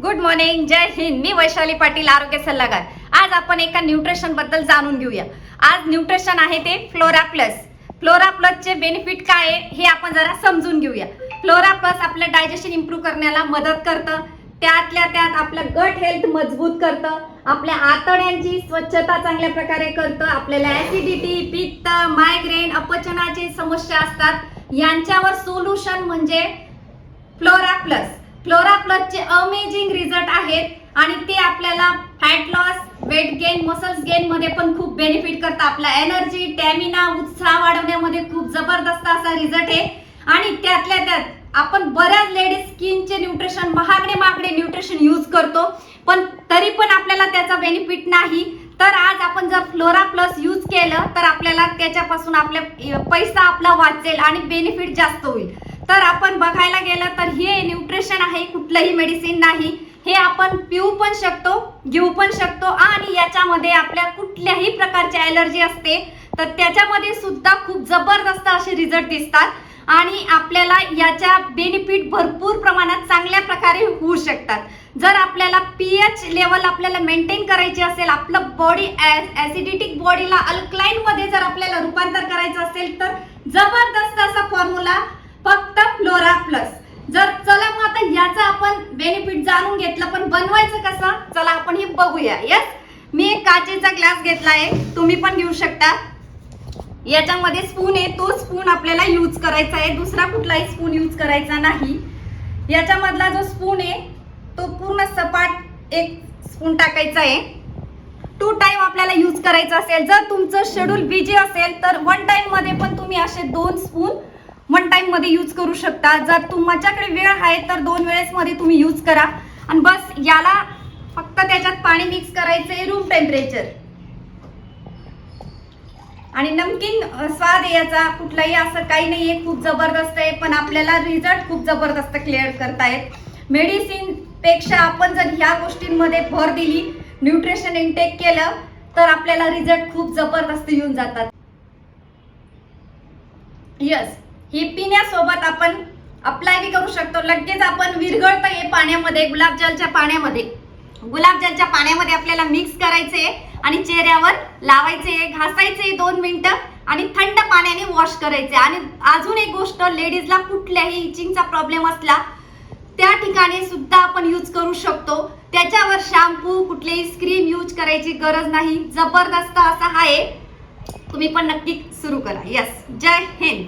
Good morning, जय हिंद. मी वैशाली पाटील, आरोग्य सल्लागार. आज आपण एका न्यूट्रिशन बद्दल जाणून घेऊया. आज न्यूट्रिशन आहे ते फ्लोरा प्लस. फ्लोरा प्लसचे बेनिफिट काय आहे हे आपण जरा समजून घेऊया. फ्लोरा प्लस आपलं डायजेशन इम्प्रूव्ह करण्याला मदत करतं. त्यातल्या त्यात आपलं गट हेल्थ मजबूत करतं. आपल्या आतड्यांची स्वच्छता चांगल्या प्रकारे करतं. आपल्याला ऍसिडिटी, पित्त, मायग्रेन, अपचनाची समस्या असतात यांच्यावर सोल्युशन म्हणजे फ्लोरा प्लस. फ्लोरा प्लसचे अमेझिंग रिझल्ट आहेत आणि ते आपल्याला fat loss, weight gain, muscles gain मध्ये पण खूप बेनिफिट करतं. आपला एनर्जी, स्टॅमिना, उत्साह वाढवण्यामध्ये खूप जबरदस्त असा रिझल्ट आहे. आणि त्यातल्या त्यात आपण बऱ्याच लेडीज स्किनचे न्यूट्रिशन, महागडे न्यूट्रिशन यूज करतो, पण तरी पण आपल्याला त्याचा बेनिफिट नाही. तर आज आपण जर फ्लोरा प्लस यूज केलं तर आपल्याला त्याच्यापासून आपल्या पैसा आपला वाचेल आणि बेनिफिट जास्त होईल. तर आपण बघायला गेलं तर हे न्यूट्रिशन आहे, कुठलंही मेडिसिन नाही. हे आपण पिऊ पण शकतो, घेऊ पण शकतो आणि याच्यामध्ये आपल्या कुठल्याही प्रकारची ॲलर्जी असते तर त्याच्यामध्ये सुद्धा खूप जबरदस्त असे रिझल्ट दिसतात आणि आपल्याला याच्या बेनिफिट भरपूर प्रमाणात चांगल्या प्रकारे होऊ शकतात. जर आपल्याला पीएच लेवल आपल्याला मेंटेन करायची असेल, आपलं बॉडी ऍसिडिटिक बॉडीला अल्कलाइन मध्ये जर आपल्याला रूपांतर करायचं असेल तर जबरदस्त असा फॉर्म्युला फक्त फ्लोरा प्लस. चला मग आता याचा आपण बेनिफिट जाणून घेतलं, पण बनवायचं कसं चला आपण हे बघूया. यस, मी एक काचेचा ग्लास घेतला आहे, तुम्ही पण घेऊ शकता. याच्यामध्ये स्पून आहे, तो स्पून आपल्याला यूज करायचा आहे, दुसरा कुठलाही स्पून यूज करायचा नाही. याच्यामधला जो स्पून आहे तो पूर्ण सपाट एक स्पून टाकायचा आहे. 2 टाइम आपल्याला यूज करायचा असेल. जर तुमचं शेड्यूल बिझी असेल तर 1 टाइम मध्ये पण तुम्ही असे 2 स्पून 1 टाइम मध्ये यूज करू शकता. जर तुमच्याकडे वेळ आहे तर 2 वेळेस मध्ये तुम्ही यूज करा. आणि बस याला फक्त त्याच्यात पाणी मिक्स करायचंय रूम टेम्परेचर. आणि नमकीन स्वाद याचा कुठलाही असं काही नाहीये, खूप जबरदस्त आहे, पण आपल्याला रिझल्ट खूप जबरदस्त क्लिअर करतायत. मेडिसिन पेक्षा आपण जर ह्या गोष्टींमध्ये भर दिली, न्यूट्रिशन इनटेक केलं तर आपल्याला रिझल्ट खूप जबरदस्त येऊन जातात. यस, हे पिण्यासोबत आपण अप्लाय बी करू शकतो. लगेच आपण विरघळतं हे पाण्यामध्ये, गुलाबजलच्या पाण्यामध्ये आपल्याला मिक्स करायचे आणि चेहऱ्यावर लावायचे, घासायचे 2 मिनिटं आणि थंड पाण्याने वॉश करायचे. आणि अजून एक गोष्ट, लेडीजला कुठल्याही इचिंगचा प्रॉब्लेम असला त्या ठिकाणी सुद्धा आपण यूज करू शकतो. त्याच्यावर शॅम्पू, कुठलीही क्रीम यूज करायची गरज नाही. जबरदस्त असा आहे, तुम्ही पण नक्की सुरू करा. यस, जय हिंद.